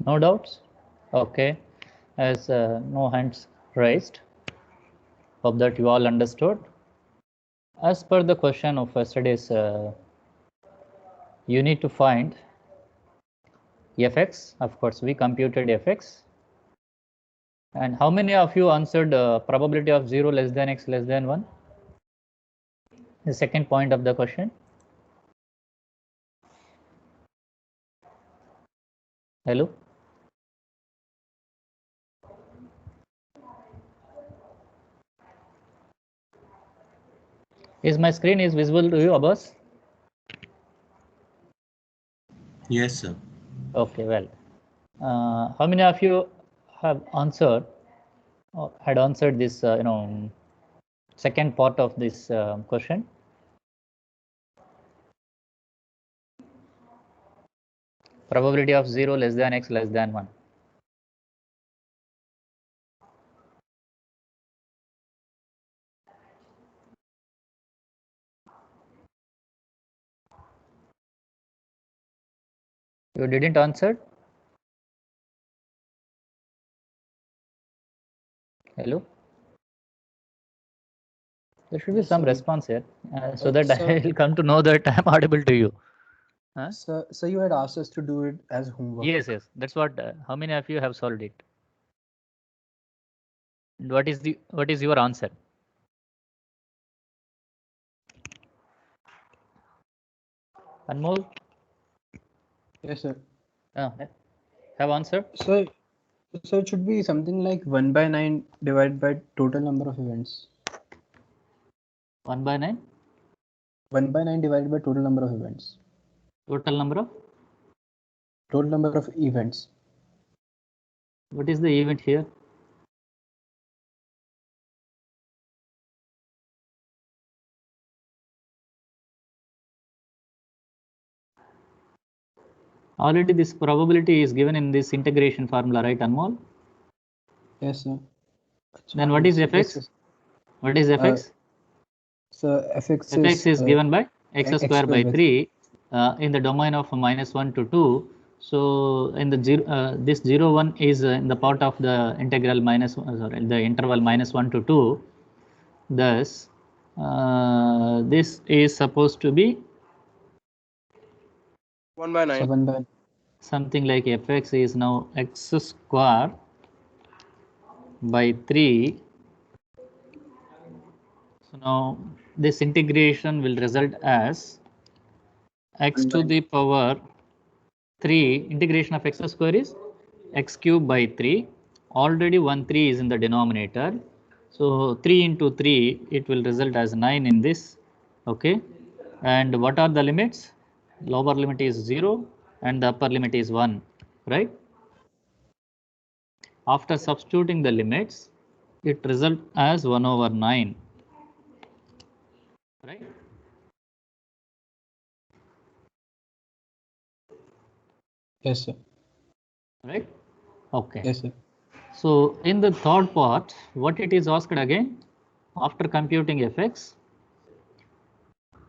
No doubts? Okay. As no hands raised, hope that you all understood. As per the question of yesterday's, you need to find fx. Of course, we computed fx. And how many of you answered probability of 0 less than x less than 1? The second point of the question. Hello? Is my screen is visible to you, Abbas? Yes, sir. Okay, well. How many of you have answered or had answered this, second part of this question? Probability of 0 less than x less than 1. You didn't answer? Hello? There should be Yes, some sir. response here, so that Sir. I will come to know that I am audible to you. Huh? So you had asked us to do it as homework. Yes, yes. That's what. How many of you have solved it? And what is your answer? Anmol? Yes, sir. Have answer? So it should be something like 1 by 9 divided by total number of events. 1 by 9? 1 by 9 divided by total number of events. Total number of? Total number of events. What is the event here? Already this probability is given in this integration formula, right, Anmol? Yes, sir. Then what is fx? Yes, what is fx? So fx is given by x square by 3 in the domain of -1 to 2. So in the this 0 1 is in the part of the integral the interval -1 to 2. Thus this is supposed to be 1 by 9. So 1 by something like fx is now x square by 3. So now this integration will result as x to the power 3. Integration of x square is x cube by 3. Already 1 3 is in the denominator. So 3 into 3, it will result as 9 in this. Okay. And what are the limits? Lower limit is 0 and the upper limit is 1. Right. After substituting the limits, it result as 1 over 9. Right. Yes, sir. Right. Okay. Yes, sir. So in the third part, what it is asked again, after computing fx,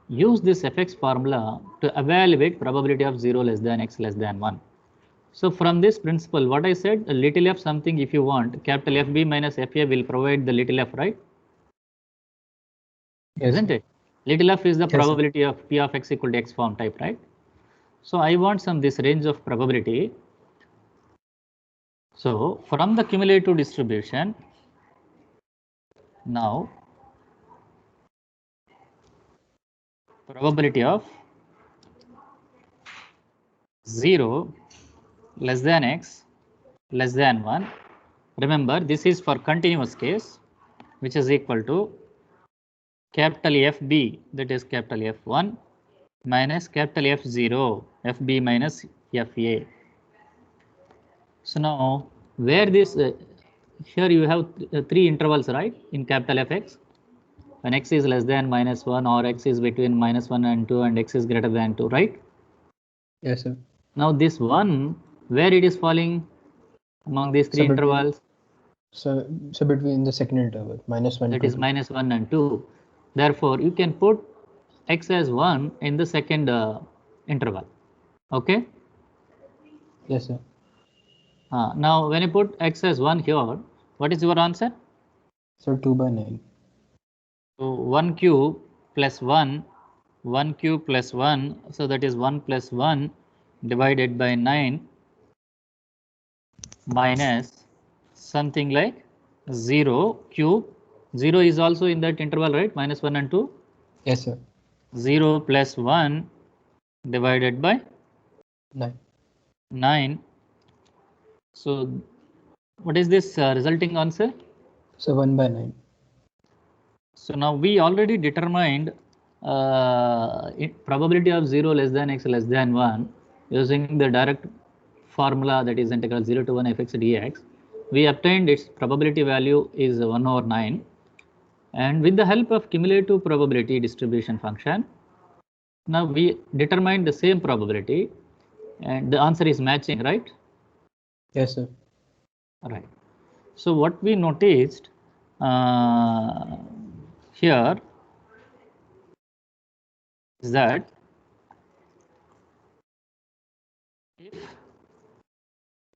use this fx formula to evaluate probability of 0 less than x less than 1. So from this principle, what I said, a little f something if you want, capital FB minus FA will provide the little f, right? Yes, Isn't sir. it? Little f is the Yes, sir. probability of P of x equal to x form type, right? So I want some this range of probability. So from the cumulative distribution, now probability of 0 less than x less than 1. Remember, this is for continuous case, which is equal to capital FB, that is capital F1 minus capital F0, FB minus FA. So now, where this, here you have 3 intervals, right, in capital Fx. When x is less than -1 or x is between -1 and 2 and x is greater than 2, right? Yes, sir. Now this 1, where it is falling among these 3 intervals? So between the second interval, -1 that to is 2. -1 and 2. Therefore, you can put x as 1 in the second interval. Okay. Yes, sir. Now when you put x as 1 here, what is your answer? So 2 by 9. So 1 cube plus 1, 1 cube plus 1, so that is 1 plus 1 divided by 9 minus something like 0 cube. 0 is also in that interval, right? Minus 1 and 2. Yes, sir. 0 plus 1 divided by 9. 9. So what is this resulting answer? So 1 by 9. So now we already determined probability of 0 less than x less than 1 using the direct formula, that is integral 0 to 1 fx dx. We obtained its probability value is 1 over 9, and with the help of cumulative probability distribution function, now we determined the same probability, and the answer is matching, right? Yes, sir. Right. So what we noticed here is that if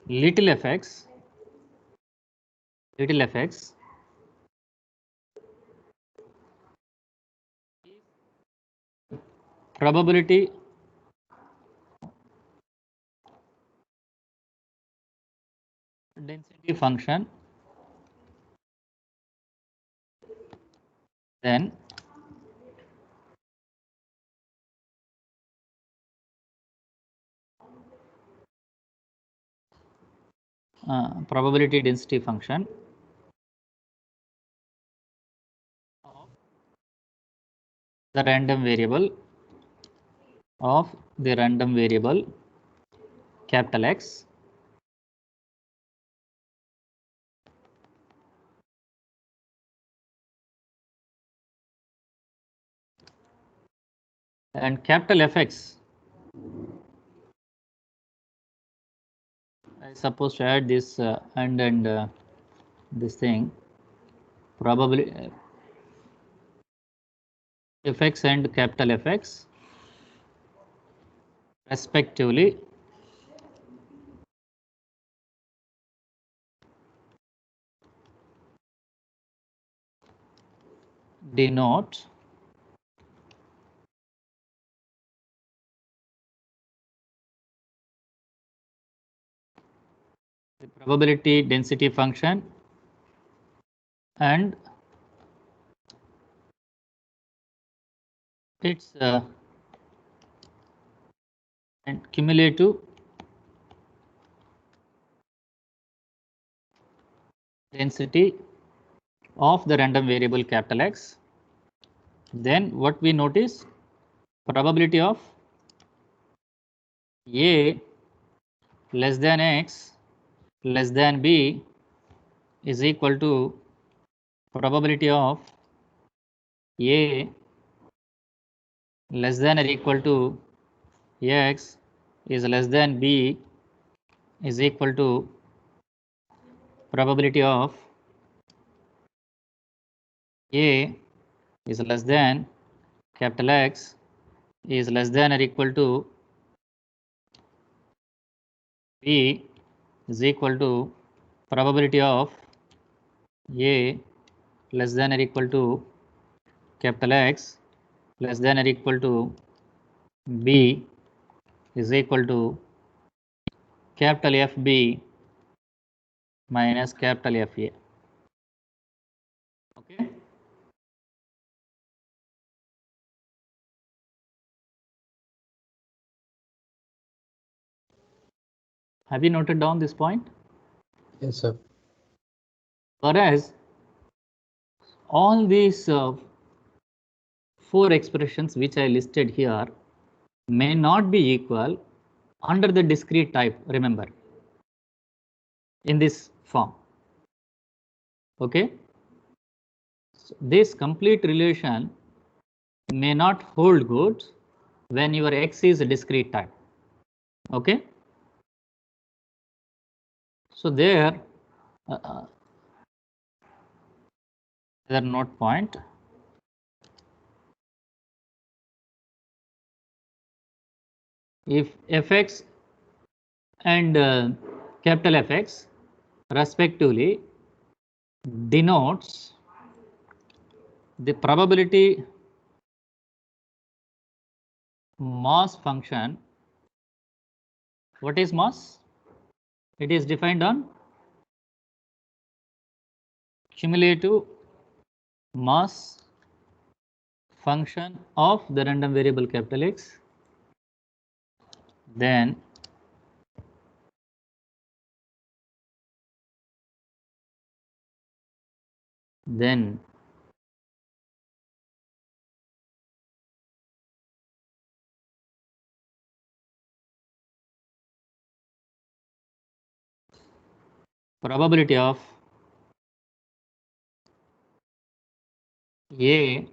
little fx probability density function, then probability density function of the random variable capital X and capital Fx. I suppose to add this and this thing, probably Fx and capital Fx respectively denote the probability density function and its and cumulative density of the random variable capital X. Then what we notice, probability of A less than X less than B is equal to probability of A less than or equal to X is less than B is equal to probability of A is less than capital X is less than or equal to B is equal to probability of A less than or equal to capital X less than or equal to B is equal to capital FB minus capital FA. Okay. Have you noted down this point? Yes, sir. Whereas all these 4 expressions which I listed here may not be equal under the discrete type, remember, in this form. Okay. So this complete relation may not hold good when your X is a discrete type. Okay. So there, another note point. If Fx and capital Fx respectively denotes the probability mass function. What is mass? It is defined on cumulative mass function of the random variable capital X, then probability of A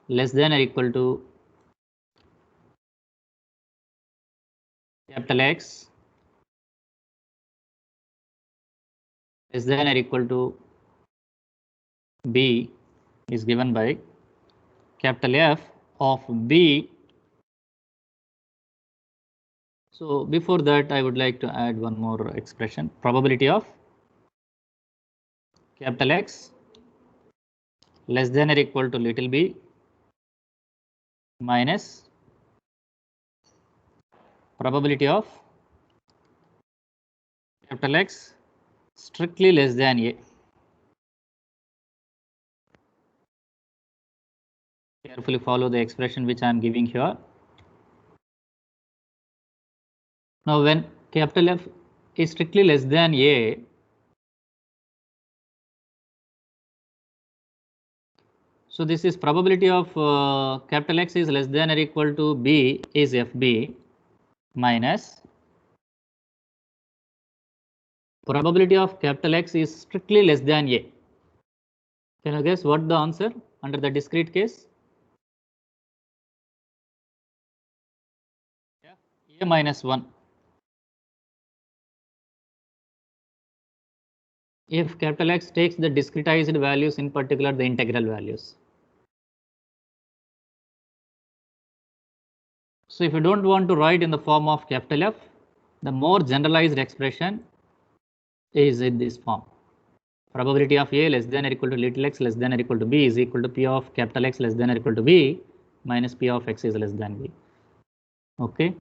less than or equal to capital X less than or equal to B is given by capital F of B. So before that, I would like to add one more expression. Probability of capital X less than or equal to little b minus probability of capital X strictly less than A. Carefully follow the expression which I am giving here. Now, when capital F is strictly less than A, so this is probability of capital X is less than or equal to B is FB minus probability of capital X is strictly less than A. Can you guess what the answer under the discrete case? A minus 1. If capital X takes the discretized values, in particular the integral values. So if you don't want to write in the form of capital F, the more generalized expression is in this form. Probability of A less than or equal to little x less than or equal to B is equal to P of capital X less than or equal to B minus P of X is less than B. Okay.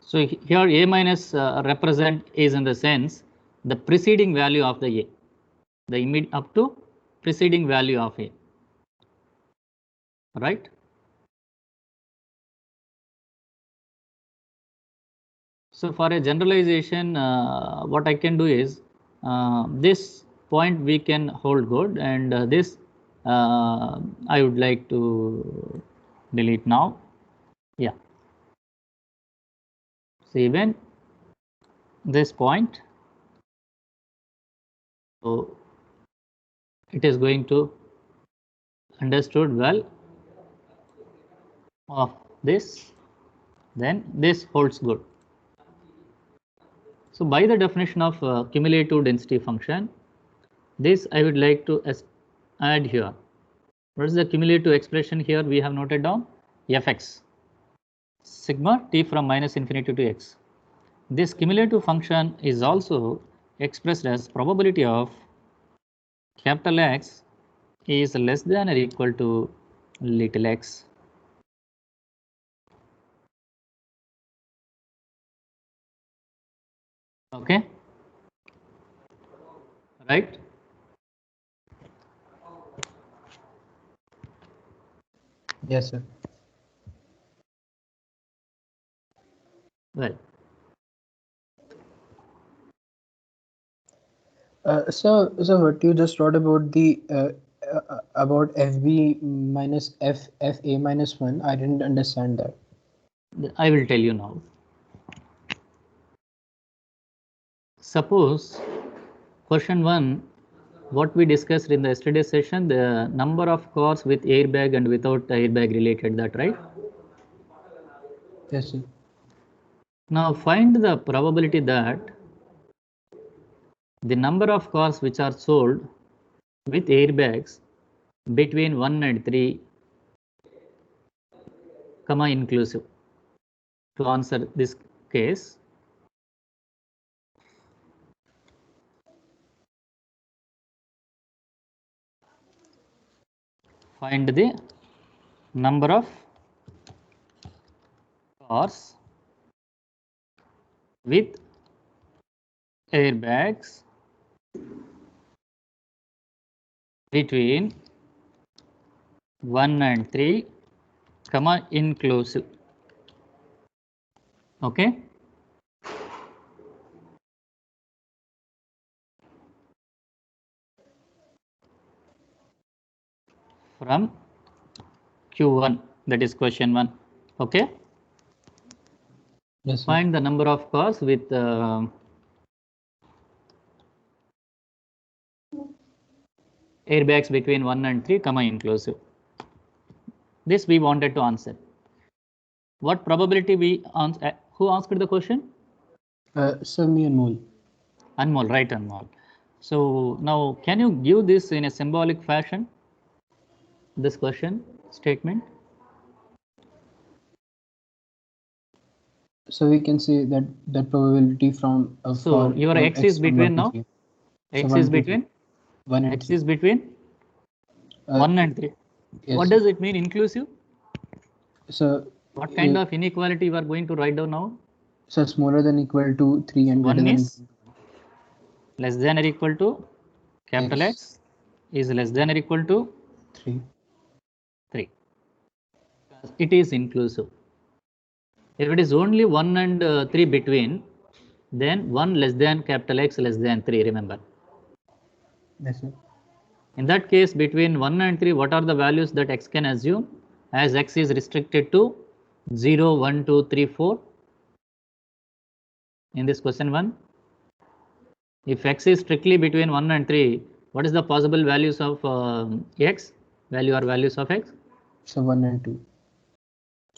So here A minus represent is in the sense the preceding value of the A, the immediate up to preceding value of A, right? So for a generalization, what I can do is this point we can hold good, and this I would like to delete now. Yeah. So even this point, so it is going to understood well of this, then this holds good. So by the definition of cumulative density function, this I would like to add here. What is the cumulative expression here we have noted down? Fx sigma t from minus infinity to x. This cumulative function is also expressed as probability of capital X is less than or equal to little x. Okay, right? Yes, sir. Well, So what you just wrote about the about FB minus FA minus 1, I didn't understand that. I will tell you now. Suppose question 1, what we discussed in the yesterday session, the number of cars with airbag and without airbag related, that right? Yes, sir. Now find the probability that the number of cars which are sold with airbags between 1 and 3, comma inclusive. To answer this case, find the number of cars with airbags between 1 and 3, comma inclusive. Okay. From Q1, that is question 1. Okay. Yes, sir. Find the number of cars with airbags between 1 and 3, comma inclusive. This we wanted to answer. What probability we answer? Who asked the question? Sir, me and Mol. Anmol, right, Anmol. So now, can you give this in a symbolic fashion? This question statement. So we can say that probability from So your x is from between 1 to now. 3. X So 1 is to between. 1 and X 3. is between 1 and 3. Yes, What sir. does it mean, inclusive? So What kind of inequality you are going to write down now? so smaller than equal to 3 and greater 1 than is less than or equal to capital X is less than or equal to 3. 3. It is inclusive. If it is only 1 and 3 between, then 1 less than capital X less than 3, remember. Yes, sir. In that case, between 1 and 3, what are the values that X can assume? As X is restricted to 0, 1, 2, 3, 4. In this question 1, if X is strictly between 1 and 3, what is the possible values of X? Value or values of X? So 1 and 2.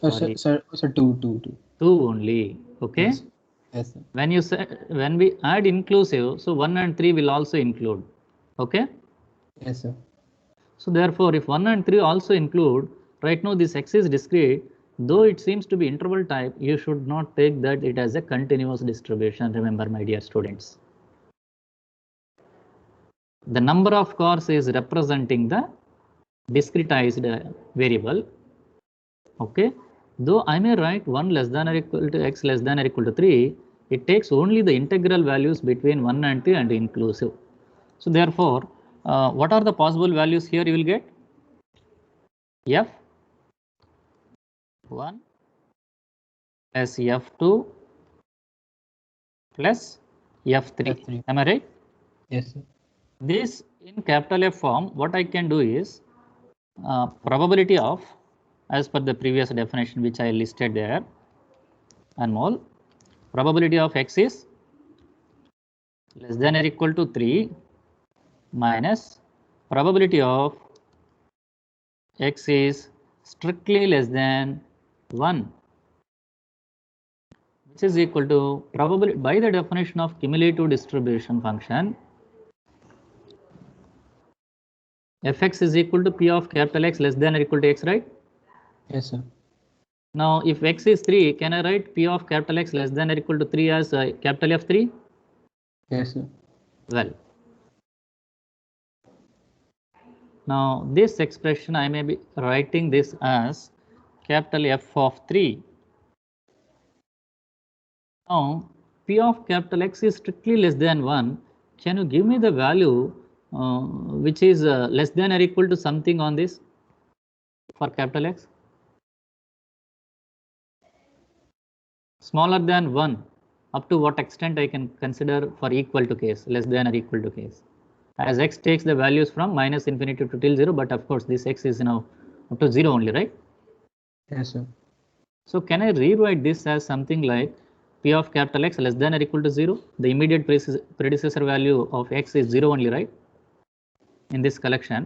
Sorry. Sir, 2. 2 only. Okay. Yes. Yes, sir. When you say, when we add inclusive, so 1 and 3 will also include. Okay. Yes, sir. So therefore, if 1 and 3 also include, right now this X is discrete, though it seems to be interval type, you should not take that it as a continuous distribution. Remember, my dear students. The number of cars is representing the discretized variable. Okay. Though I may write 1 less than or equal to X less than or equal to 3, it takes only the integral values between 1 and 3 and inclusive. So therefore, what are the possible values here you will get? F1 plus F2 plus F3. F3. Am I right? Yes, sir. This in capital F form, what I can do is probability of, as per the previous definition which I listed there, and mole, probability of X is less than or equal to 3 minus probability of X is strictly less than 1, which is equal to probability by the definition of cumulative distribution function. Fx is equal to P of capital X less than or equal to X, right? Yes, sir. Now, if X is 3, can I write P of capital X less than or equal to 3 as capital F3? Yes, sir. Well, now this expression I may be writing this as capital F of 3. Now, P of capital X is strictly less than 1. Can you give me the value which is less than or equal to something on this for capital X? Smaller than 1, up to what extent I can consider for equal to case, less than or equal to case. As X takes the values from minus infinity to till 0, but of course this X is now up to 0 only, right? Yes, sir. So can I rewrite this as something like P of capital X less than or equal to 0? The immediate predecessor value of X is 0 only, right? In this collection,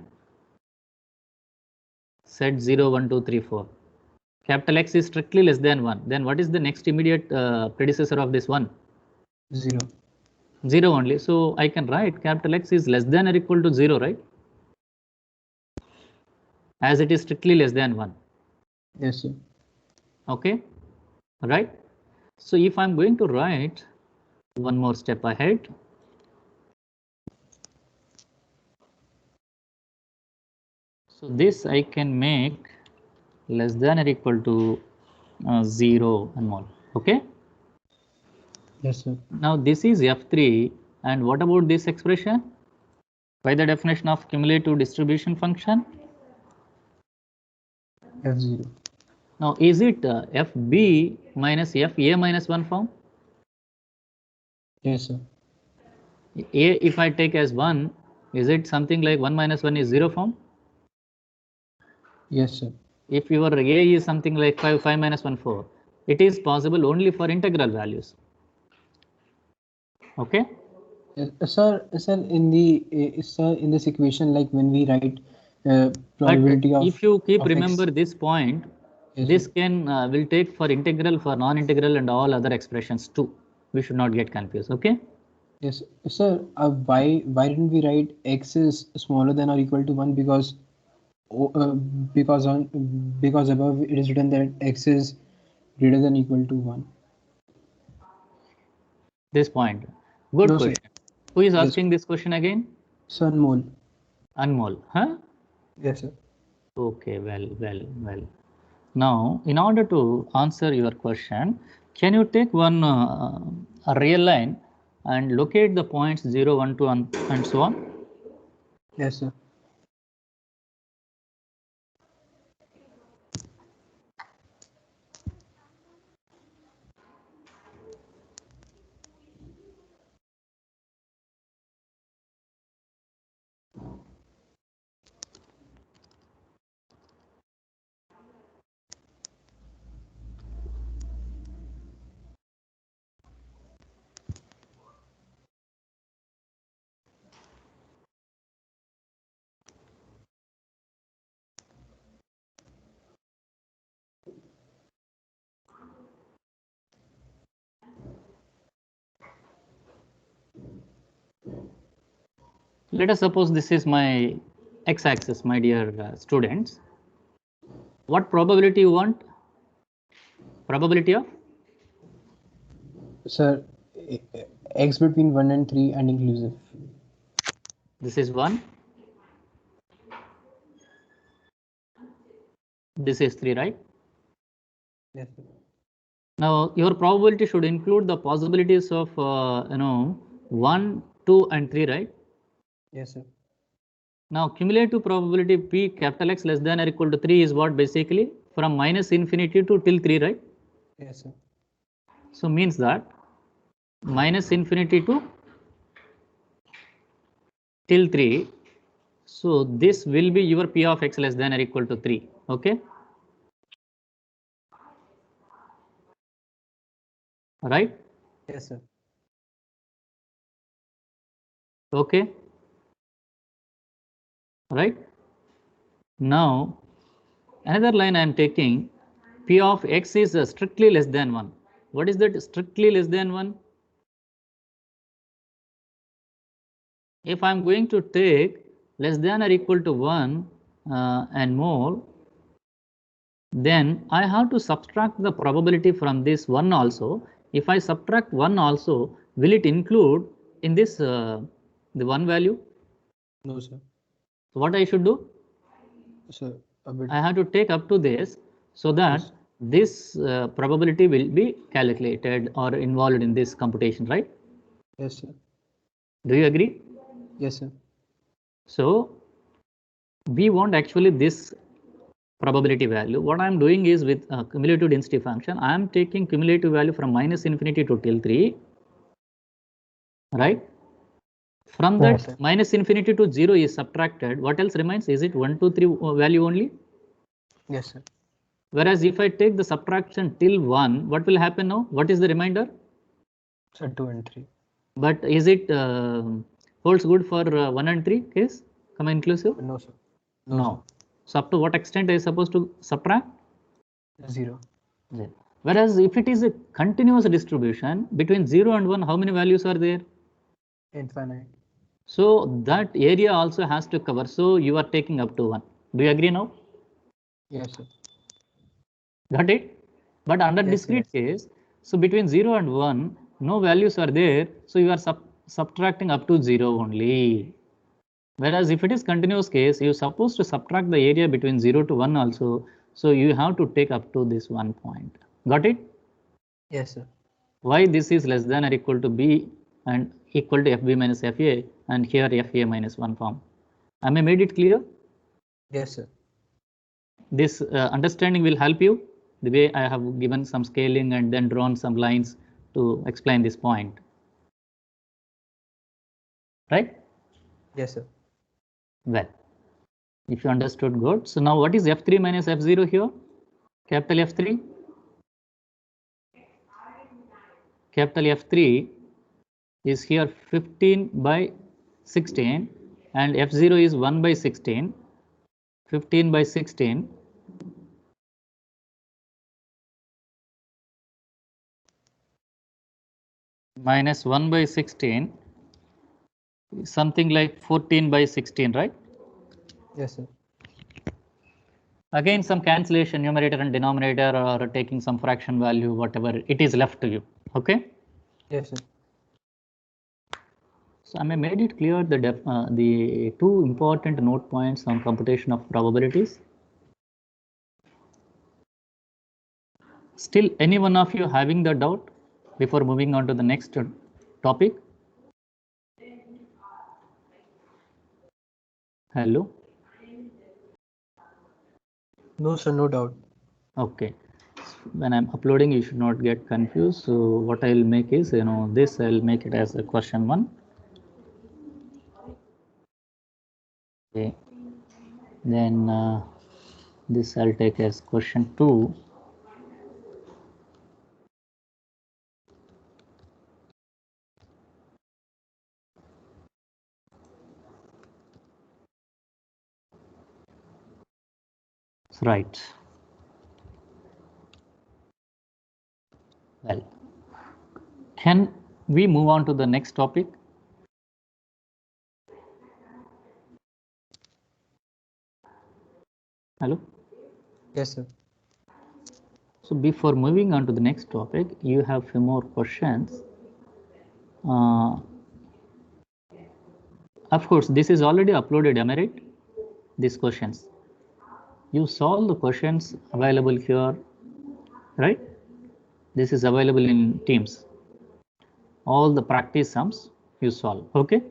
set 0, 1, 2, 3, 4. capital X is strictly less than 1, then what is the next immediate predecessor of this 1? 0. 0 only. So I can write capital X is less than or equal to 0, right? As it is strictly less than 1. Yes, sir. Okay, right? So if I'm going to write one more step ahead, so this I can make less than or equal to 0 and more. Okay. Yes, sir. Now this is F3, and what about this expression? By the definition of cumulative distribution function, F0. now is it FB minus FA minus 1 form? Yes, sir. A if I take as 1, is it something like 1 minus 1 is 0 form? Yes, sir. If your A is something like 5, 5 minus 1, 4, it is possible only for integral values. Okay. Sir, in this equation, like when we write probability But of if you keep of remember X, this point, yes, this sir. can will take for integral, for non-integral, and all other expressions too. We should not get confused. Okay. Yes, sir. Why didn't we write X is smaller than or equal to 1? Because because above it is written that X is greater than or equal to 1. This point. Good No, sir. question. Who is Yes. asking this question again? Sir, Anmol. Anmol. Huh? Yes, sir. Okay. Well. Now, in order to answer your question, can you take one a real line and locate the points 0, 1, 2, and so on? Yes, sir. Let us suppose this is my x-axis, my dear students. What probability you want? Probability of? Sir, X between 1 and 3 and inclusive. This is 1. This is 3, right? Yes, sir. Now, your probability should include the possibilities of 1, 2, and 3, right? Yes, sir. Now, cumulative probability P capital X less than or equal to 3 is what basically from minus infinity to till 3, right? Yes, sir. So means that minus infinity to till 3. So this will be your P of X less than or equal to 3. Okay. Right? Yes, sir. Okay. Right? Now, another line I am taking, P of X is strictly less than 1. What is that strictly less than 1? If I am going to take less than or equal to 1 and more, then I have to subtract the probability from this 1 also. If I subtract 1 also, will it include in this the 1 value? No, sir. So what I should do? Sir, a bit. I have to take up to this so that Yes. this probability will be calculated or involved in this computation, right? Yes, sir. Do you agree? Yes, sir. So we want actually this probability value. What I am doing is with a cumulative density function, I am taking cumulative value from minus infinity to till 3, right? From that, Yes, sir. minus infinity to 0 is subtracted. What else remains? Is it 1, 2, 3 value only? Yes, sir. Whereas if I take the subtraction till 1, what will happen now? What is the remainder? Sir, 2 and 3. But is it holds good for 1 and 3 case? Come inclusive? No, sir. No. So up to what extent are you supposed to subtract? 0. Zero. Whereas if it is a continuous distribution, between 0 and 1, how many values are there? Infinite. So that area also has to cover. So you are taking up to 1. Do you agree now? Yes, sir. Got it? But under Yes, discrete yes. case, so between 0 and 1, no values are there. So you are subtracting up to 0 only. Whereas if it is continuous case, you're supposed to subtract the area between 0 to 1 also. So you have to take up to this 1 point. Got it? Yes, sir. Why this is less than or equal to B and equal to FB minus FA and here FA minus 1 form. Am I made it clear? Yes, sir. This understanding will help you the way I have given some scaling and then drawn some lines to explain this point. Right? Yes, sir. Well, if you understood, good. So now what is F3 minus F0 here? Capital F3? Capital F3 is here 15 by 16 and F0 is 1 by 16. 15 by 16 minus 1 by 16 is something like 14 by 16, right? Yes, sir. Again, some cancellation, numerator and denominator, or taking some fraction value, whatever it is left to you. Okay. Yes, sir. So I made it clear the two important note points on computation of probabilities. Still, any one of you having the doubt before moving on to the next topic? Hello. No, sir, no doubt. Okay. When I'm uploading, you should not get confused. So what I'll make is, this I'll make it as a question 1. Okay. Then this I'll take as question 2. Right. Well, can we move on to the next topic? Hello? Yes, sir. So before moving on to the next topic, you have few more questions. Of course, this is already uploaded, am I right? These questions. You solve the questions available here, right? This is available in Teams. All the practice sums you solve, okay?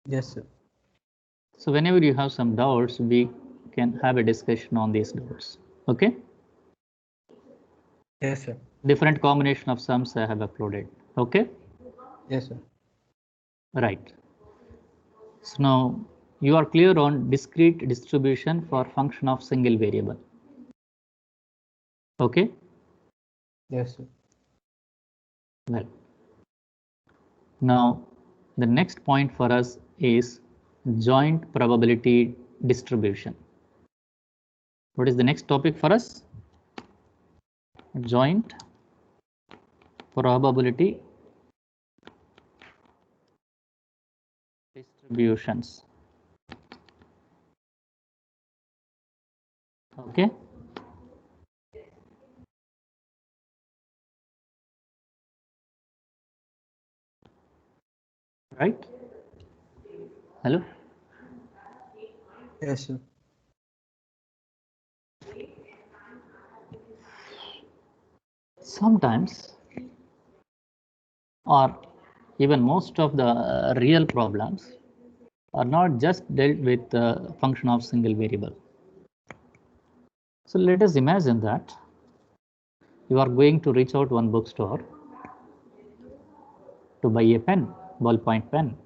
Yes, sir. So whenever you have some doubts, we can have a discussion on these doubts, okay? Yes, sir. Different combination of sums I have uploaded, okay? Yes, sir. Right. So now you are clear on discrete distribution for function of single variable, okay? Yes, sir. Well, now the next point for us is joint probability distribution. What is the next topic for us? Joint probability distributions. Okay. Right. Hello. Yes, sir. Sometimes, or even most of the real problems are not just dealt with the function of single variable. So let us imagine that you are going to reach out one bookstore to buy a pen, ballpoint pen.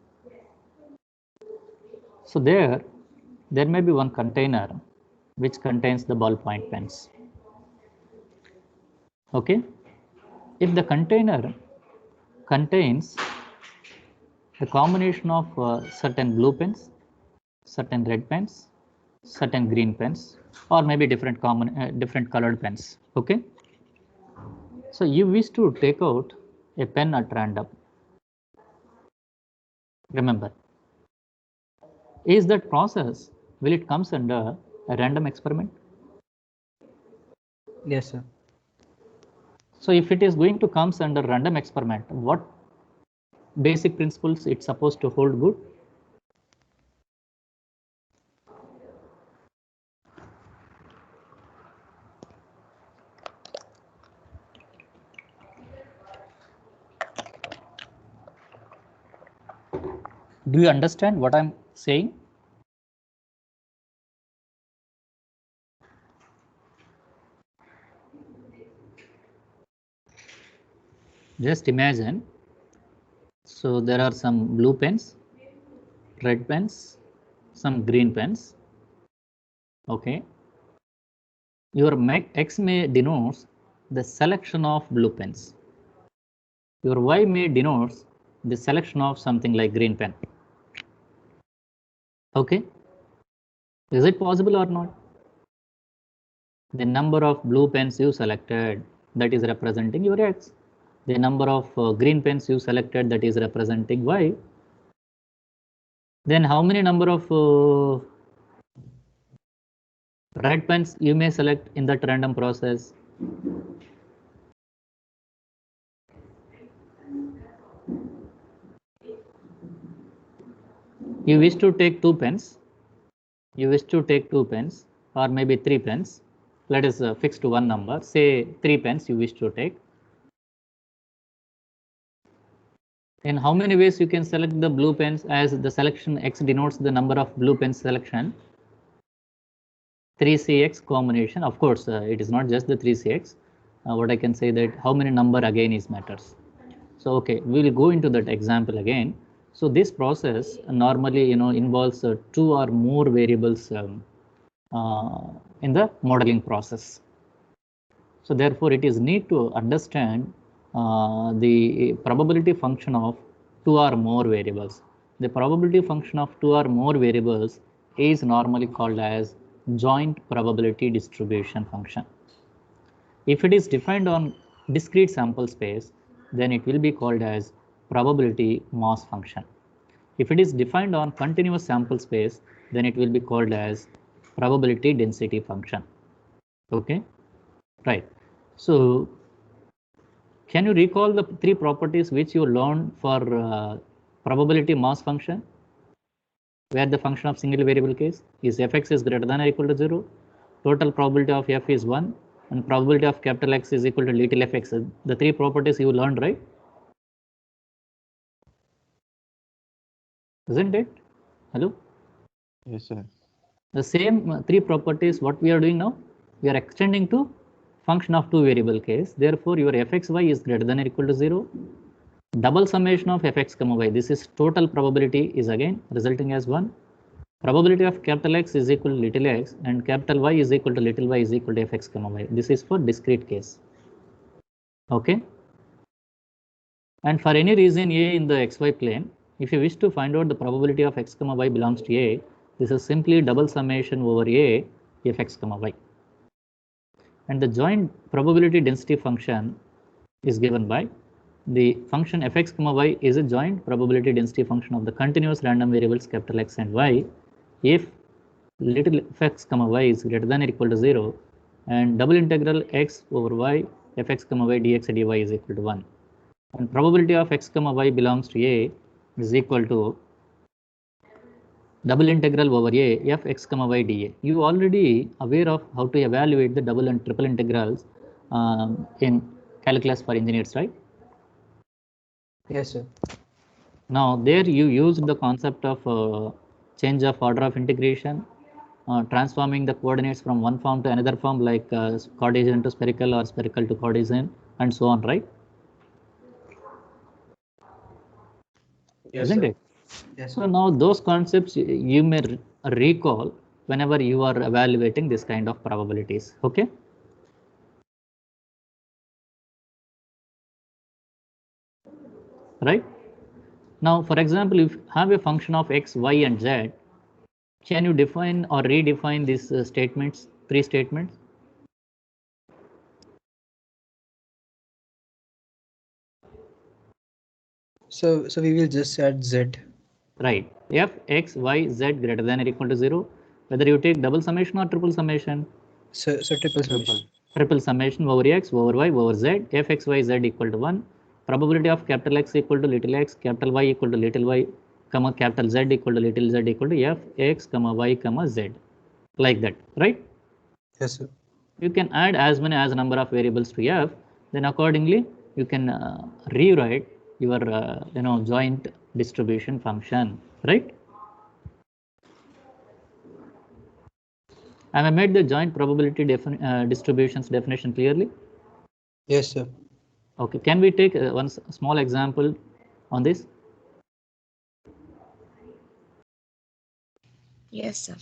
So there may be one container which contains the ballpoint pens. Okay. If the container contains a combination of certain blue pens, certain red pens, certain green pens, or maybe different different colored pens. Okay. So you wish to take out a pen at random. Remember, is that process, will it comes under a random experiment? Yes, sir. So if it is going to comes under random experiment, what basic principles it's supposed to hold good? Do you understand what I'm saying? Just imagine, so there are some blue pens, red pens, some green pens. Okay. Your X may denotes the selection of blue pens. Your Y may denotes the selection of something like green pen. Okay. Is it possible or not? The number of blue pens you selected, that is representing your X. The number of green pens you selected, that is representing Y. Then how many number of red pens you may select in that random process? You wish to take 2 pens. You wish to take 2 pens or maybe 3 pens. Let us fix to one number. Say 3 pens you wish to take. In how many ways you can select the blue pens, as the selection X denotes the number of blue pens selection? 3CX combination. Of course, it is not just the 3CX. What I can say that how many number again is matters. So okay, we will go into that example again. So this process normally involves 2 or more variables in the modeling process. So therefore, it is need to understand the probability function of 2 or more variables. The probability function of 2 or more variables is normally called as joint probability distribution function. If it is defined on discrete sample space, then it will be called as probability mass function. If it is defined on continuous sample space, then it will be called as probability density function. Okay, right. So can you recall the 3 properties which you learned for probability mass function, where the function of single variable case is fx is greater than or equal to 0, total probability of f is 1, and probability of capital X is equal to little fx. The 3 properties you learned, right? Isn't it? Hello? Yes, sir. The same 3 properties, what we are doing now, we are extending to function of 2 variable case. Therefore, your fxy is greater than or equal to 0. Double summation of fx comma y, this is total probability, is again resulting as 1. Probability of capital X is equal to little x, and capital Y is equal to little y is equal to fx comma y. This is for discrete case. Okay. And for any reason A in the xy plane, if you wish to find out the probability of x comma y belongs to A, this is simply double summation over A fx comma y. And the joint probability density function is given by the function fx comma y is a joint probability density function of the continuous random variables capital X and Y if little fx comma y is greater than or equal to 0, and double integral x over y fx comma y dx dy is equal to 1. And probability of x comma y belongs to A is equal to double integral over A f x comma y dA. You already aware of how to evaluate the double and triple integrals in calculus for engineers, right? Yes, sir. Now there you used the concept of change of order of integration, transforming the coordinates from one form to another form, like Cartesian to spherical or spherical to Cartesian, and so on, right? Yes, Isn't sir. it? Yes. So now those concepts you may recall whenever you are evaluating this kind of probabilities. Okay. Right. Now, for example, if you have a function of x, y, and z, Can you define or redefine these statements, three statements? So we will just add Z. Right. F, X, Y, Z greater than or equal to 0. Whether you take double summation or triple summation. So triple summation. Triple summation over X, over Y, over Z. F, X, Y, Z equal to 1. Probability of capital X equal to little x, capital Y equal to little y, comma capital Z equal to little z equal to F, X, comma Y, comma Z. Like that, right? Yes, sir. You can add as many as number of variables to F, then accordingly you can rewrite your joint distribution function, right? Have I made the joint probability distributions definition clearly? Yes, sir. Okay, can we take one small example on this? Yes, sir.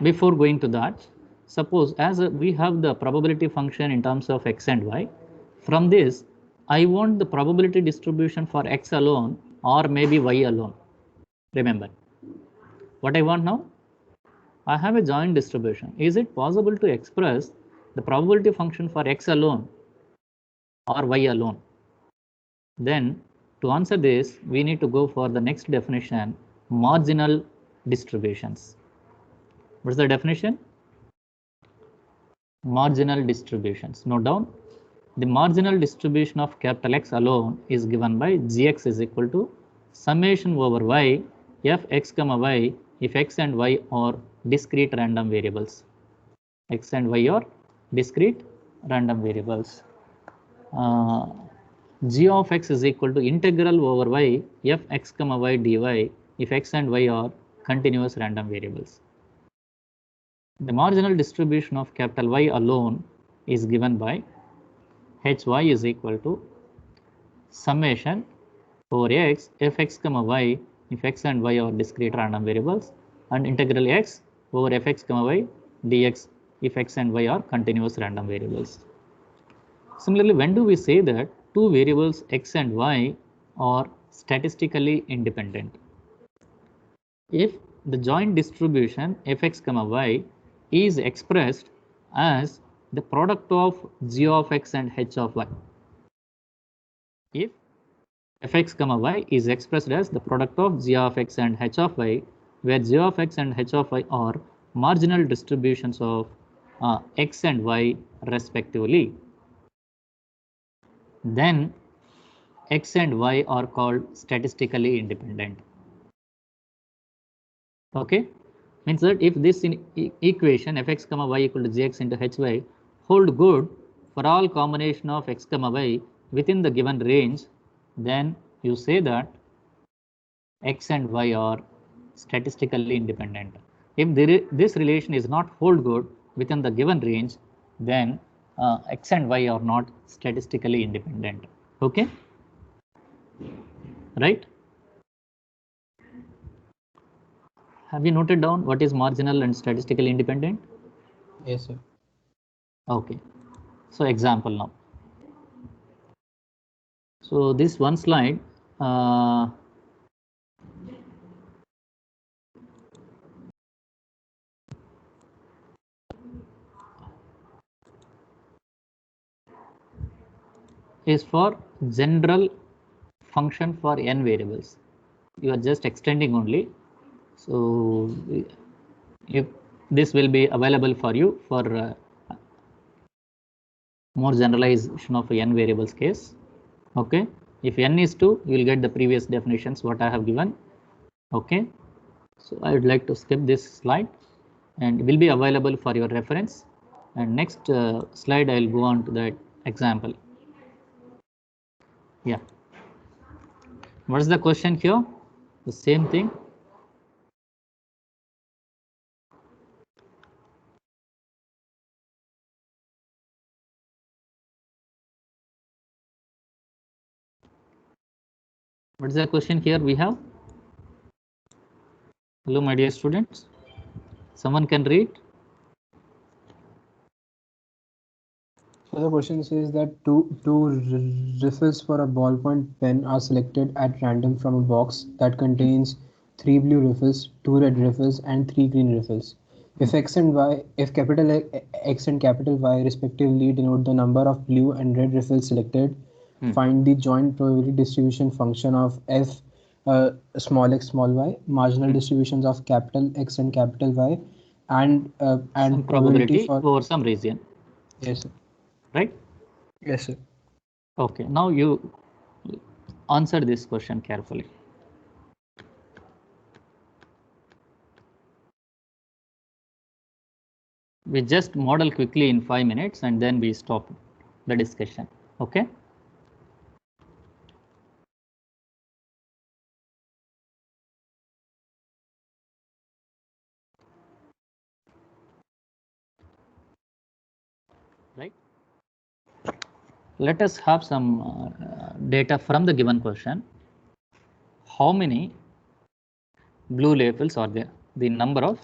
Before going to that, suppose as we have the probability function in terms of x and y. From this, I want the probability distribution for x alone or maybe y alone. Remember, what I want now? I have a joint distribution. Is it possible to express the probability function for x alone or y alone? Then, to answer this, we need to go for the next definition, marginal distributions. What's the definition? Marginal distributions. Note down, the marginal distribution of capital X alone is given by Gx is equal to summation over y f x comma y if x and y are discrete random variables. X and y are discrete random variables. G of x is equal to integral over y f x comma y dy if x and y are continuous random variables. The marginal distribution of capital Y alone is given by hy is equal to summation over x fx comma y if x and y are discrete random variables and integral x over fx comma y dx if x and y are continuous random variables. Similarly, when do we say that two variables x and y are statistically independent? If the joint distribution fx comma y is expressed as the product of g of x and h of y. If fx comma y is expressed as the product of g of x and h of y, where g of x and h of y are marginal distributions of x and y respectively, then x and y are called statistically independent. Okay, means that if this equation fx comma y equal to gx into hy hold good for all combination of x comma y within the given range, then you say that x and y are statistically independent. If this relation is not hold good within the given range, then x and y are not statistically independent. Okay, right? Have you noted down what is marginal and statistically independent? Yes, sir. Okay, so example now. So this one slide is for general function for n variables. You are just extending only. So if this will be available for you for more generalization of n variables case. Okay, if n is 2, you will get the previous definitions what I have given. Okay, so I would like to skip this slide and will be available for your reference. And next slide I will go on to that example. Yeah, what is the question here? The same thing. What is the question here we have? Hello, my dear students. Someone can read? So the question says that two refills for a ballpoint pen are selected at random from a box that contains 3 blue riffles, 2 red riffles, and 3 green riffles. If X and Y, if capital X and capital Y respectively denote the number of blue and red riffles selected, find the joint probability distribution function of F small x small y, marginal distributions of capital X and capital Y, and Some probability for over some region, yes sir. right? Yes sir. Okay, now you answer this question carefully. We just model quickly in 5 minutes and then we stop the discussion. Okay. Right. Let us have some data from the given question. How many blue labels are there? The number of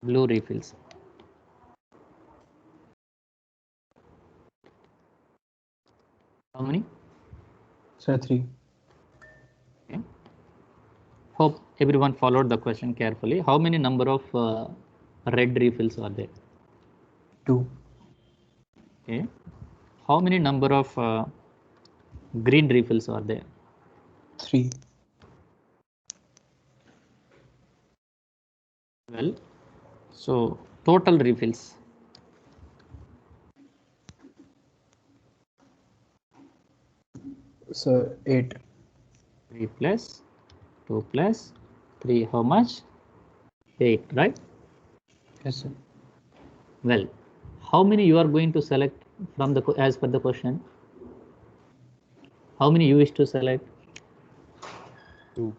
blue refills. How many? Sir, 3. Okay. Hope everyone followed the question carefully. How many number of red refills are there? 2. Okay. How many number of green refills are there? 3. Well, so total refills. So 8. 3 plus 2 plus 3, how much? 8, right? Yes sir. Well, how many you are going to select from the as per the question? How many you wish to select? 2.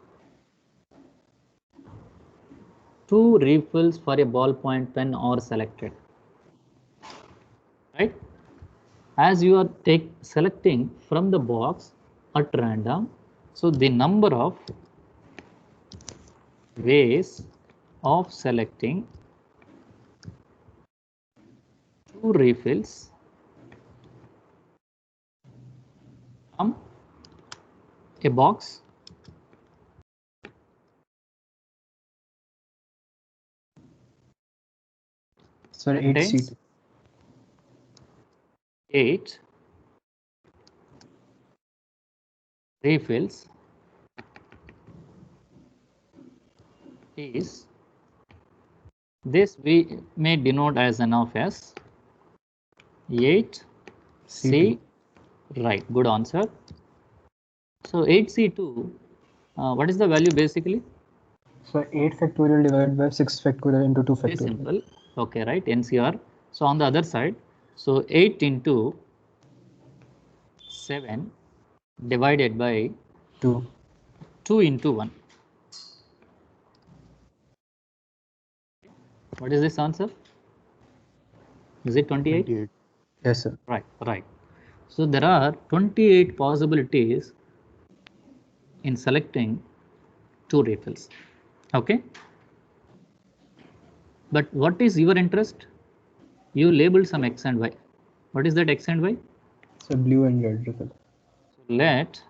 2 refills for a ballpoint pen are selected, right? As you are selecting from the box at random, so the number of ways of selecting 2 refills from a box Sir, 8 contains seat. 8 refills is this we may denote as n of s 8 C, right, good answer. So 8C2, what is the value basically? So 8 factorial divided by 6 factorial into 2 Very factorial. simple. Okay, right, NCR. So on the other side, so 8 into 7 divided by 2. 2 into 1. What is this answer? Is it 28? 28. Yes sir. Right, right. So there are 28 possibilities in selecting 2 refills. Okay. But what is your interest? You label some x and y. What is that x and y? So blue and red riffle. So let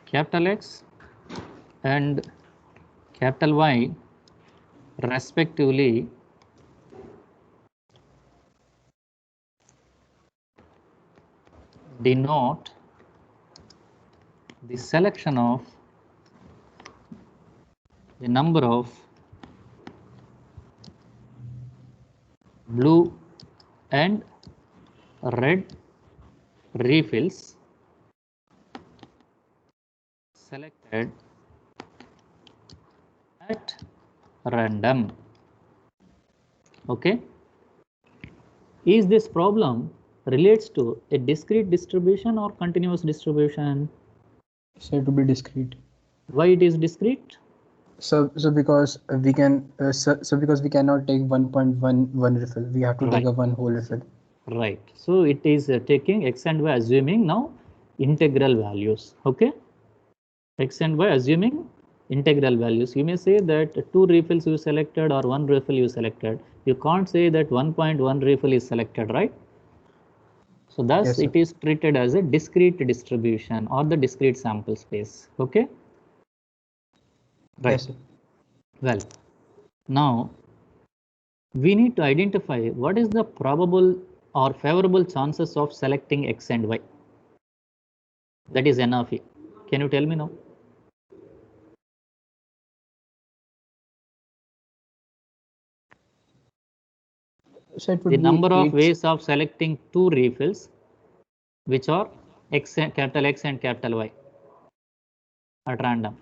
capital X and capital Y respectively denote the selection of the number of blue and red refills selected at random. Okay. Is this problem relates to a discrete distribution or continuous distribution? So to be discrete. Why it is discrete? So because we can so because we cannot take 1.11 riffle, we have to take Right. a one whole riffle. Right. So it is taking x and y assuming now integral values. Okay. X and y assuming integral values. You may say that 2 refills you selected or 1 refill you selected. You can't say that 1.1 refill is selected, right? So thus Yes, sir. it is treated as a discrete distribution or the discrete sample space. Okay. Right. Yes, sir. Well, now we need to identify what is the probable or favorable chances of selecting X and Y. That is N of E. Can you tell me now? So it The would number be of 8. ways of selecting two refills, which are capital X and capital Y at random.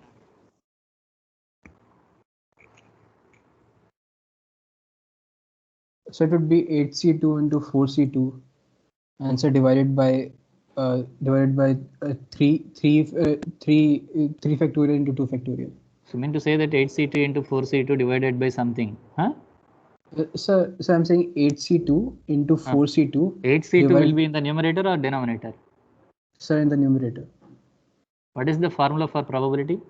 So it would be 8C2 into 4C2, and so divided by 3 factorial into 2 factorial. So you mean to say that 8C2 into 4C2 divided by something, huh? So I'm saying 8C2 into 4C2 8C2 will divided, be in the numerator or denominator? sir, in the numerator. What is the formula for probability?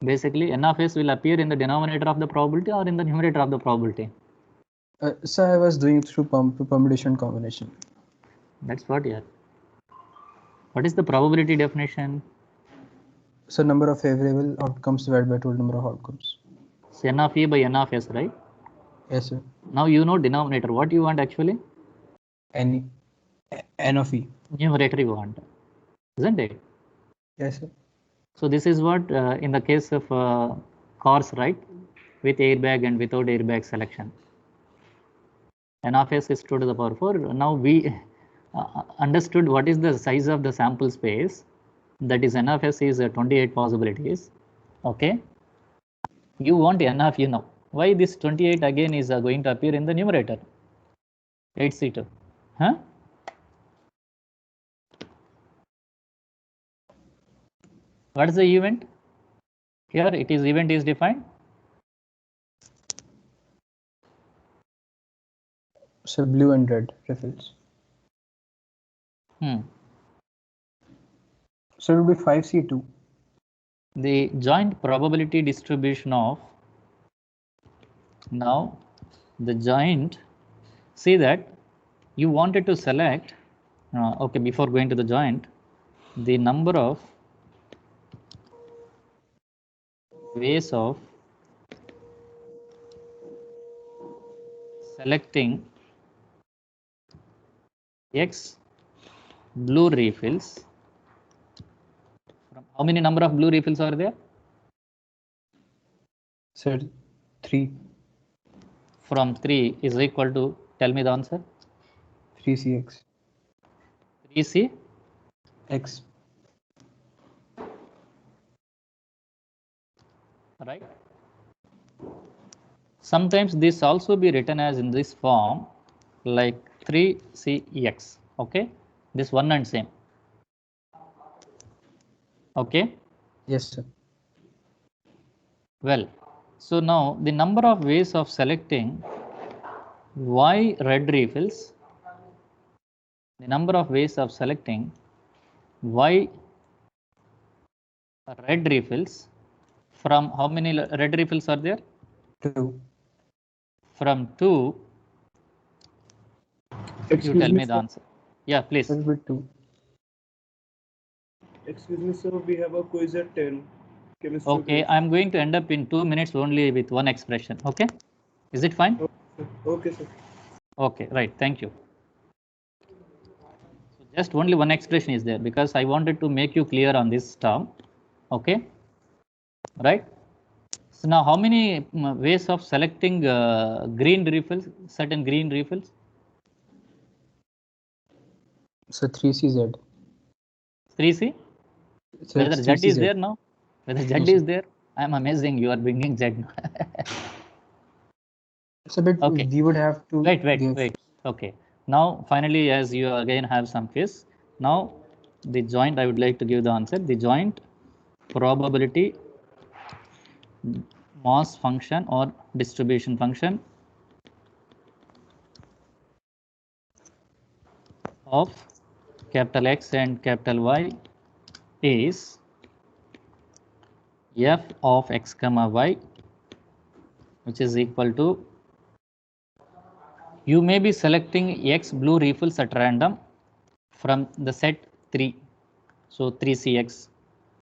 Basically, N of S will appear in the denominator of the probability or in the numerator of the probability. So I was doing through permutation combination. That's what, yeah. What is the probability definition? So number of favorable outcomes divided by total number of outcomes. So N of E by N of S, right? Yes, sir. Now you know denominator. What you want actually? N of E. Numerator you want, isn't it? Yes, sir. So this is what in the case of cars, right? With airbag and without airbag selection. N of S is 2 to the power 4. Now we understood what is the size of the sample space. That is N of S is 28 possibilities. Okay. You want N of U now. Why this 28 again is going to appear in the numerator? 8C2. Huh? What is the event? Here it is event is defined. So blue and red refills. So it will be 5C2. The joint probability distribution of now the joint, see that you wanted to select okay, before going to the joint, the number of ways of selecting X blue refills. From how many number of blue refills are there? Sir, 3. From 3 is equal to, tell me the answer. 3CX. 3C X. right? Sometimes this also be written as in this form like 3CX. Okay, this one and same. Okay. Yes, sir. Well, so now the number of ways of selecting Y red refills, the number of ways of selecting Y red refills, from how many red refills are there? 2. From 2, you tell me the answer. Yeah, please. It will be 2. Excuse me, sir. We have a quiz at 10. Chemistry Okay, quiz. I'm going to end up in 2 minutes only with one expression. Okay, is it fine? Okay, sir. Okay, right. Thank you. So just only one expression is there because I wanted to make you clear on this term. Okay, right. So now how many ways of selecting green refills, certain green refills? So 3CZ. 3C? So Whether it's Z is 3CZ. there now? Whether Z No, sir. is there? I am amazing you are bringing Z now. So but Okay. we would have to Wait. Okay. Now finally, as you again have some quiz, now the joint I would like to give the answer. The joint probability mass function or distribution function of capital X and capital Y is f of x comma y, which is equal to, you may be selecting X blue refills at random from the set 3, so 3CX,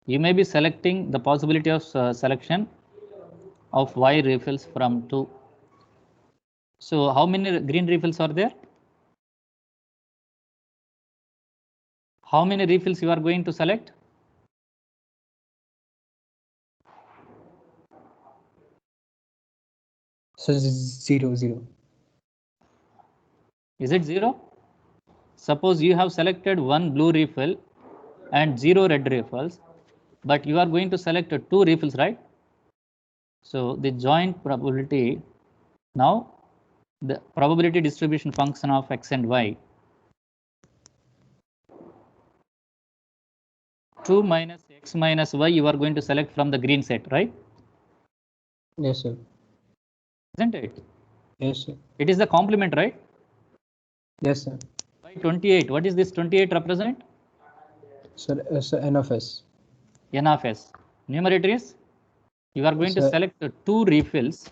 you may be selecting the possibility of selection of Y refills from 2. So how many green refills are there? How many refills you are going to select? So 0, 0. Is it 0? Suppose you have selected one blue refill and 0 red refills, but you are going to select 2 refills, right? So the joint probability, now the probability distribution function of X and Y, 2 minus X minus Y, you are going to select from the green set, right? Yes, sir. Isn't it? Yes, sir. It is the complement, right? Yes, sir. By 28, what is this 28 represent? So N of S. N of S. Numerator is, you are going to Sir. select 2 refills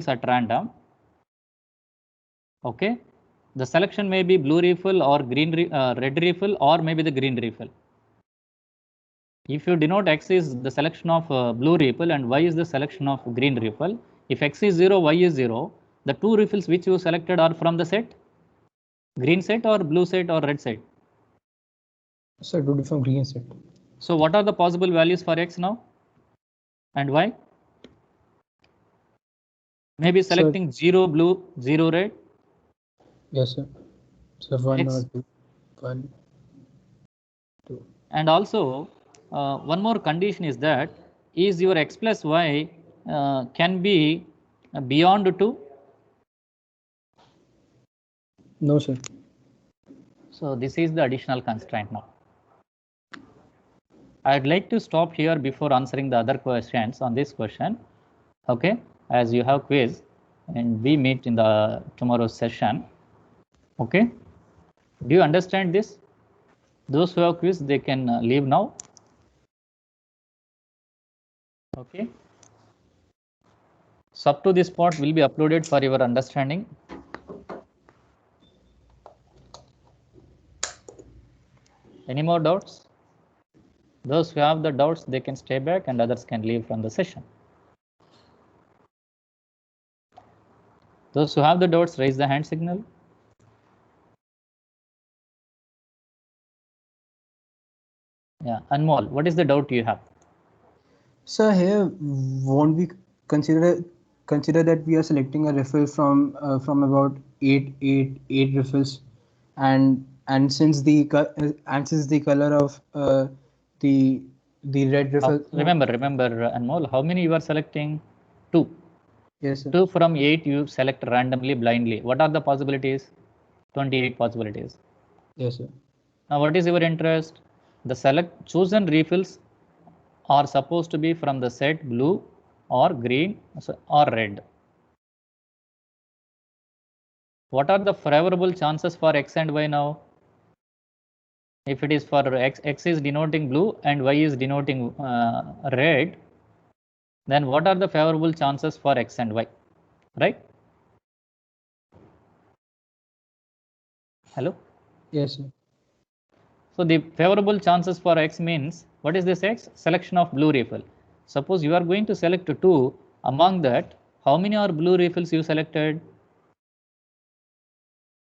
at random. Okay, the selection may be blue refill or red refill, or maybe the green refill. If you denote X is the selection of blue refill and Y is the selection of green refill, if X is 0, Y is 0, the 2 refills which you selected are from the set, green set or blue set or red set. Sir, 2 different green set. So what are the possible values for X now and Y? Maybe selecting 0 blue, 0 red. Yes, sir. So 1 X. or 2. 1, 2. And also one more condition is that is your X plus Y can be beyond 2? No, sir. So this is the additional constraint now. I'd like to stop here before answering the other questions on this question. Okay, as you have quiz and we meet in the tomorrow's session. Okay, do you understand this? Those who have quiz, they can leave now. Okay, so up to this part will be uploaded for your understanding. Any more doubts? Those who have the doubts, they can stay back and others can leave from the session. Those who have the doubts, raise the hand signal. Yeah, Anmol, what is the doubt you have? So here, won't we consider that we are selecting a refill from about eight refills, and since the color of the red refill. Remember, Anmol, how many you are selecting? 2. Yes, sir. 2 from 8 you select randomly, blindly. What are the possibilities? 28 possibilities. Yes, sir. Now, what is your interest? The chosen refills are supposed to be from the set blue or green or red. What are the favorable chances for X and Y now? If it is for X is denoting blue and Y is denoting red, then what are the favorable chances for X and Y, right? Hello? Yes, sir. So the favorable chances for X means, what is this X? Selection of blue refill. Suppose you are going to select 2, among that, how many are blue refills you selected?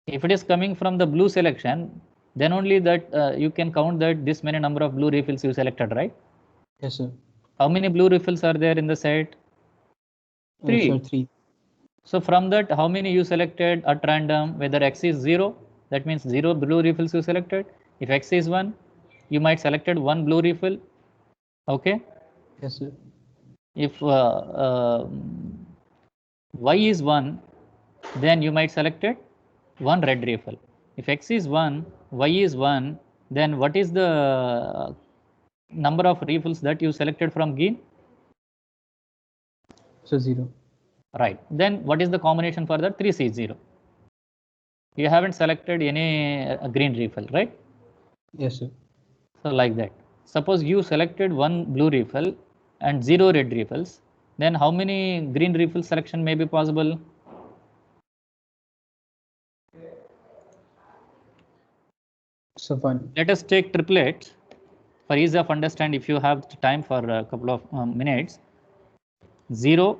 If it is coming from the blue selection, then only that you can count that this many number of blue refills you selected, right? Yes, sir. How many blue refills are there in the set? 3. Sir, 3. So from that, how many you selected at random? Whether X is 0, that means 0 blue refills you selected. If X is 1, you might selected 1 blue refill. Okay. Yes, sir. If Y is 1, then you might selected 1 red refill. If X is 1, Y is 1, then what is the number of refills that you selected from green? So 0. Right. Then what is the combination for that? 3C0. You haven't selected any green refill, right? Yes, sir. So like that. Suppose you selected 1 blue refill and 0 red refills, then how many green refill selection may be possible? So 1. Let us take triplet for ease of understand. If you have time for a couple of minutes. 0,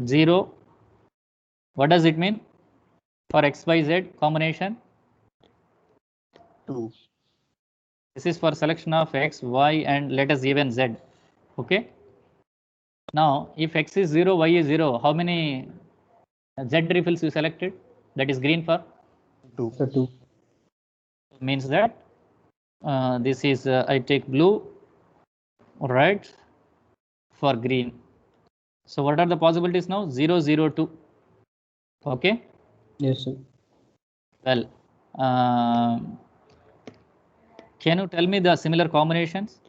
0. What does it mean for XYZ combination? 2. This is for selection of X, Y, and let us even Z. Okay. Now, if X is 0, Y is 0, how many Z refills you selected? That is green for? 2. So 2. Means that this is I take blue, right, for green. So what are the possibilities now? 0, 0, 2. Okay. Yes, sir. Well, can you tell me the similar combinations?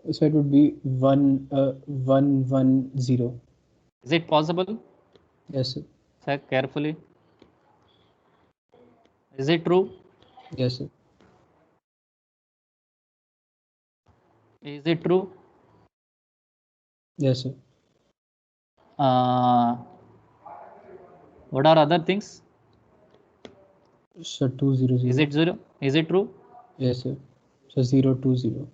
So it would be 1, 1, 1, 0. Is it possible? Yes, sir. Check carefully. Is it true? Yes, sir. Is it true? Yes, sir. What are other things? So 2, 0, 0. Is it 0? Is it true? Yes, sir. So 0, 2, 0.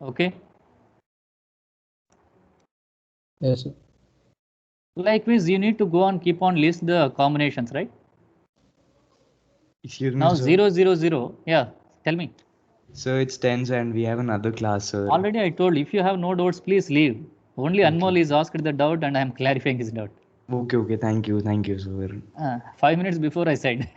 Okay. Yes, sir. Likewise, you need to go and keep on list the combinations, right? Excuse me, Now sir. 0, 0, 0. Yeah, tell me. Sir, it's 10 and we have another class, sir. Already I told, if you have no doubts, please leave. Only Anmol is asked the doubt and I am clarifying his doubt. Okay, thank you, sir. 5 minutes before I said.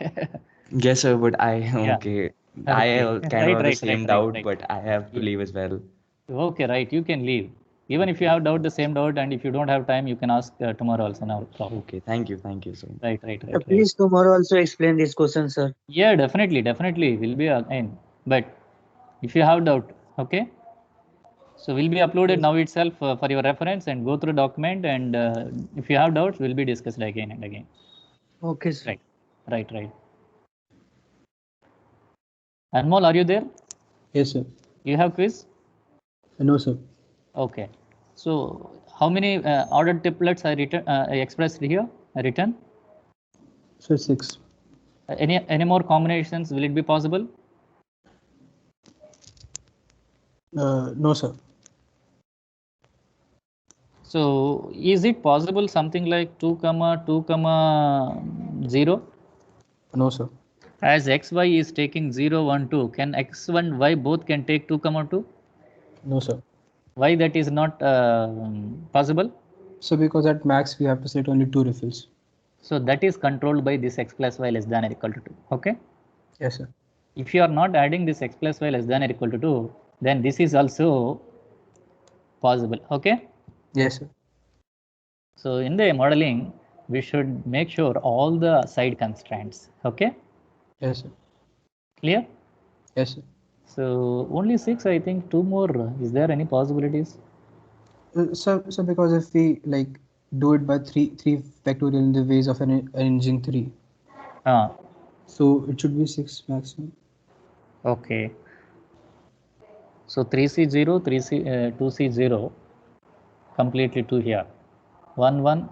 Yes, sir, but I, Yeah. okay. Okay. I kind of have the same doubt, right. but I have to Yeah. leave as well. Okay, right. You can leave. Even if you have doubt, the same doubt, and if you don't have time, you can ask tomorrow also. No problem. Okay, thank you, sir. Right. Please tomorrow also explain this question, sir. Yeah, definitely. Will be again. But if you have doubt, okay. So will be uploaded now itself for your reference and go through document. And if you have doubts, will be discussed again and again. Okay, sir. Right. Anmol, are you there? Yes, sir. You have quiz? No, sir. Okay. So how many ordered triplets I expressed here? Written? So 6. Any more combinations? Will it be possible? No, sir. So is it possible something like 2, 2, 0? No, sir. As xy is taking 0, 1, 2, can x and y both can take 2, 2? No, sir. Why that is not possible? So because at max we have to select only 2 refills. So that is controlled by this x plus y less than or equal to 2. Okay. Yes, sir. If you are not adding this x plus y less than or equal to 2, then this is also possible. Okay. Yes, sir. So in the modeling, we should make sure all the side constraints. Okay. Yes, sir. Clear? Yes, sir. So only 6, I think 2 more. Is there any possibilities? So because if we like do it by 3 factorial in the ways of arranging 3, so it should be 6 maximum. Okay. So 3C0, 2C0, completely 2 here. 1, 1,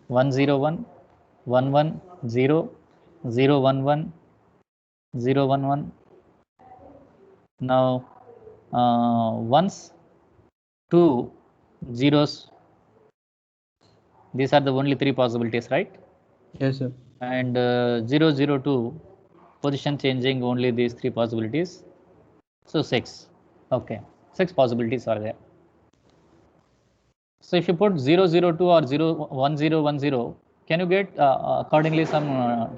1, 0, 1, 1, 1, 0, 0, 1, 1, 0, 1, 1. Now, ones, 2 zeros. These are the only 3 possibilities, right? Yes, sir. And 0, 0, 2, position changing only these 3 possibilities. So 6. Okay, 6 possibilities are there. So if you put 0, 0, 2 or 0, 1, 0, 1, 0, can you get accordingly some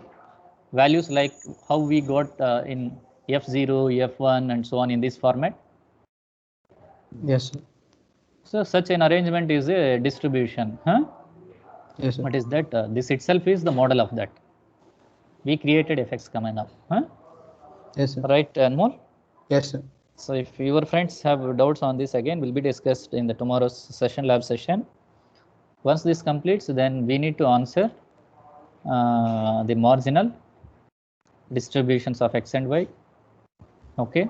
values like how we got in F0, F1 and so on in this format? Yes, sir. So such an arrangement is a distribution. Yes, sir. What is that? This itself is the model of that. We created fx coming up. Yes, sir. Right, Anmol? Yes, sir. So if your friends have doubts on this, again will be discussed in the tomorrow's session, lab session. Once this completes, then we need to answer the marginal distributions of x and y. Okay.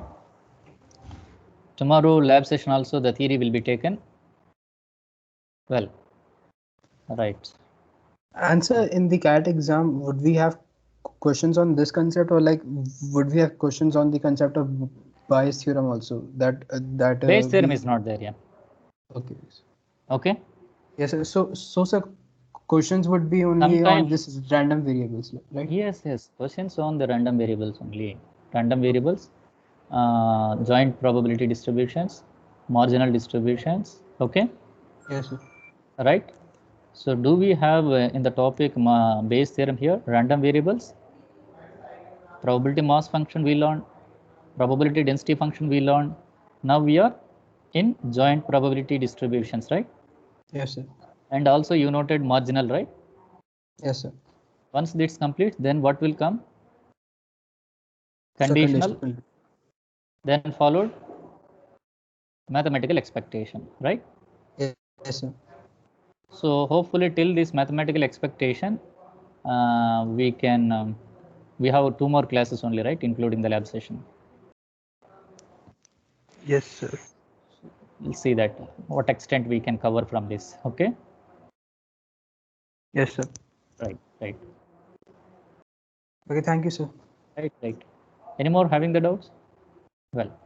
Tomorrow lab session also the theory will be taken. Well, Right. And sir, in the CAT exam, would we have questions on this concept, or like would we have questions on the concept of Bayes theorem also? Bayes theorem is not there, yeah. Okay. Okay. Yes, sir. So sir, questions would be only on Sometimes, this random variables, right? yes, questions on the random variables only. Random variables, joint probability distributions, marginal distributions. Okay, Yes, sir. right. So do we have in the topic Bayes theorem here, random variables, probability mass function we learned, probability density function we learned. Now we are in joint probability distributions, right? Yes, sir. And also you noted marginal, right? Yes, sir. Once this complete, then what will come? So Conditional, conditional. then followed mathematical expectation, right? Yes, sir. So hopefully till this mathematical expectation, we can, we have 2 more classes only, right? Including the lab session. Yes, sir. We'll see that what extent we can cover from this. Okay. Yes, sir. Right. Okay, thank you, sir. Right. Any more having the doubts? Well.